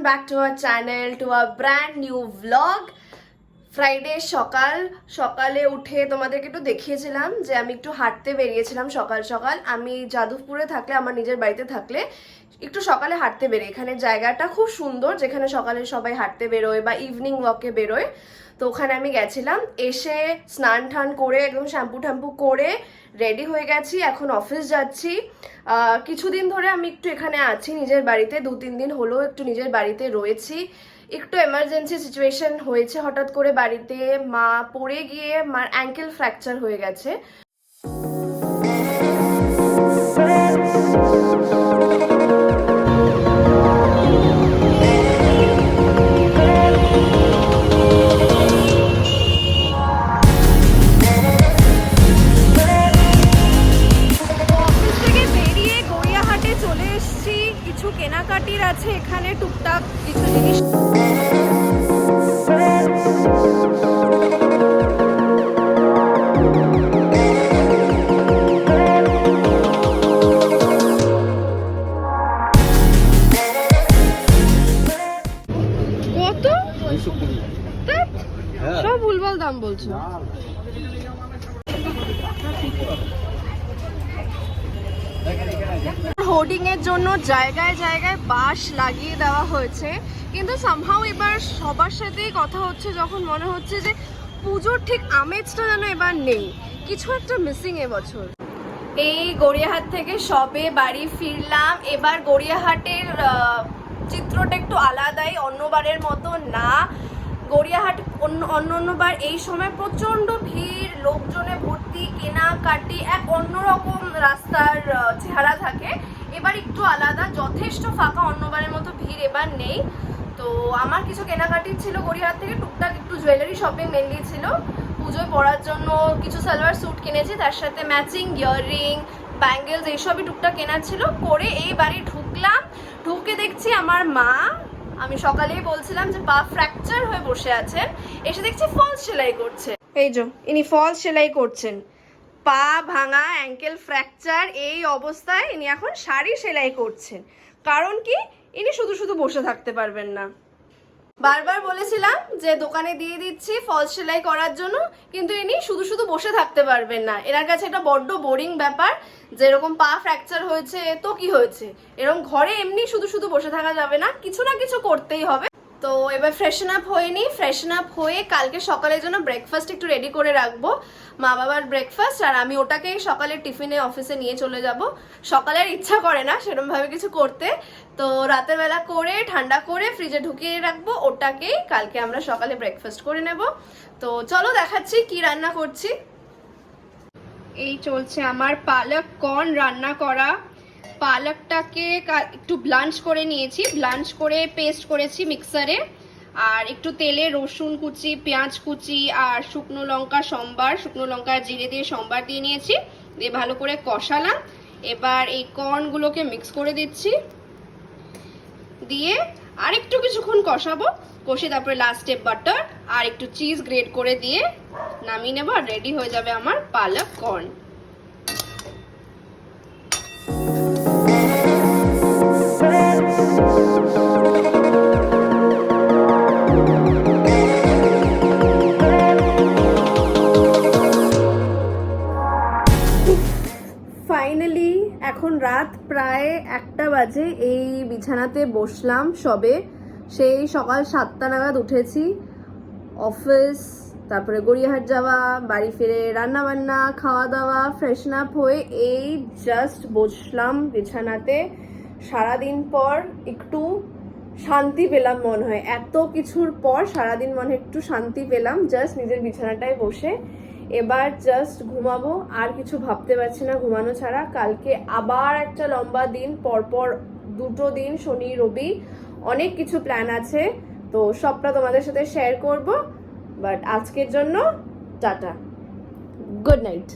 back to our channel, to our brand new vlog. Friday সকালে উঠে তোমাদেরকে একটু দেখিয়েছিলাম যে আমি একটু হাঁটতে বেরিয়েছিলাম সকাল সকাল। আমি যাদবপুরে থাকলে, আমার নিজের বাড়িতে থাকলে একটু সকালে হাঁটতে বেরোই। এখানে জায়গাটা খুব সুন্দর, যেখানে সকালে সবাই হাঁটতে বেরোয় বা ইভিনিং ওয়াকে বেরোয়। তো ওখানে আমি গেছিলাম, এসে স্নান টান করে একদম শ্যাম্পু করে রেডি হয়ে গেছি, এখন অফিস যাচ্ছি। কিছুদিন ধরে আমি একটু এখানে আছি নিজের বাড়িতে, 2-3 দিন হলো একটু নিজের বাড়িতে রয়েছি। একটু এমার্জেন্সি সিচুয়েশন হয়েছে হঠাৎ করে বাড়িতে, মা পড়ে গিয়ে মার অ্যাঙ্কেল ফ্র্যাকচার হয়ে গেছে। কিছু কেনাকাটির আছে এখানে, টুকটাক কিছু জিনিস। কত? সব ভুলভাল দাম বলছো। হোর্ডিং এর জন্য জায়গায় জায়গায় বাঁশ লাগিয়ে দেওয়া হয়েছে, কিন্তু সামহাও এবার সবার সাথেই কথা হচ্ছে যখন মনে হচ্ছে যে পুজোর ঠিক আমেজটা যেন এবার নেই, কিছু একটা মিসিং এবছর। এই গড়িয়াহাট থেকে সবে বাড়ি ফিরলাম। এবার গড়িয়াহাটের চিত্রটা একটু আলাদাই, অন্যবারের মতো না। গড়িয়াহাট অন্যবার এই সময় প্রচন্ড ভিড়, লোকজনে ভর্তি, কেনাকাটি, এক অন্যরকম রাস্তার চেহারা থাকে। এবার একটু আলাদা, যথেষ্ট ফাঁকা, অন্যবারের মতো ভিড় এবার নেই। তো আমার কিছু কেনাকাটি ছিল গড়িয়াহাট থেকে, টুকটাক একটু জুয়েলারি শপিং মেনলি ছিল। পুজোয় পরার জন্য কিছু সালোয়ার স্যুট কিনেছি, তার সাথে ম্যাচিং ইয়াররিং, ব্যাঙ্গেলস এইসবই টুকটাক কেনার ছিল। করে এই বাড়ি ঢুকলাম, ঢুকে দেখছি আমার মা, আমি সকালেই বলছিলাম যে পা ফ্র্যাকচার হয়ে বসে আছেন, এসে দেখছি ফলস সেলাই করছে। এই যে ইনি ফলস সেলাই করছেন, পা ভাঙা, অ্যাঙ্কেল ফ্র্যাকচার, এই অবস্থায় ইনি এখন শাড়ি সেলাই করছেন। কারণ কি, ইনি শুধু শুধু বসে থাকতে পারবেন না। বারবার বলেছিলাম যে দোকানে দিয়ে দিচ্ছি ফলস সেলাই করার জন্য, কিন্তু ইনি শুধু শুধু বসে থাকতে পারবেন না। এনার কাছে এটা বড্ড বোরিং ব্যাপার, যেরকম পা ফ্র্যাকচার হয়েছে তো কি হয়েছে, এরকম ঘরে এমনি শুধু শুধু বসে থাকা যাবে না, কিছু না কিছু করতেই হবে। তো এবার ফ্রেশন আপ হয়ে নিই, ফ্রেশন আপ হয়ে কালকে সকালের জন্য ব্রেকফাস্ট একটু রেডি করে রাখবো, মা বাবার ব্রেকফাস্ট, আর আমি ওটাকেই সকালে টিফিনে অফিসে নিয়ে চলে যাব। সকালের ইচ্ছা করে না সেরকমভাবে কিছু করতে, তো রাতের বেলা করে ঠান্ডা করে ফ্রিজে ঢুকিয়ে রাখবো, ওটাকেই কালকে আমরা সকালে ব্রেকফাস্ট করে নেব। তো চলো দেখাচ্ছি কি রান্না করছি। এই চলছে আমার পালক কর্ন রান্না করা। পালকটাকে একটু ব্লাঞ্চ করে নিয়েছি, ব্লাঞ্চ করে পেস্ট করেছি মিক্সারে, আর একটু তেলে রসুন কুচি, পেঁয়াজ কুচি আর শুকনো লঙ্কা শুকনো লঙ্কা জিরে দিয়ে সম্বার দিয়ে নিয়েছি, দিয়ে ভালো করে কষালাম। এবার এই কর্নগুলোকে মিক্স করে দিচ্ছি, দিয়ে আর একটু কিছুক্ষণ কষাবো, কষে তারপরে লাস্টে বাটার আর একটু চিজ গ্রেট করে দিয়ে নামিয়ে নেবো, আর রেডি হয়ে যাবে আমার পালক কর্ন। ফাইনালি এখন রাত প্রায় 1টা বাজে, এই বিছানাতে বসলাম সবে। সেই সকাল 7টা নাগাদ উঠেছি, অফিস, তারপরে গড়িয়াহাট যাওয়া, বাড়ি ফিরে রান্না বান্না, খাওয়া দাওয়া, ফ্রেশন আপ হয়ে এই জাস্ট বসলাম বিছানাতে। সারাদিন পর একটু শান্তি পেলাম মনে হয়, এত কিছুর পর সারাদিন মনে একটু শান্তি পেলাম জাস্ট নিজের বিছানাটায় বসে। এবার জাস্ট ঘুমাবো, আর কিছু ভাবতে পারছি না ঘুমানো ছাড়া। কালকে আবার একটা লম্বা দিন, পরপর 2টো দিন, শনি রবি, অনেক কিছু প্ল্যান আছে, তো সবটা তোমাদের সাথে শেয়ার করব। বাট আজকের জন্য টাটা, গুড নাইট।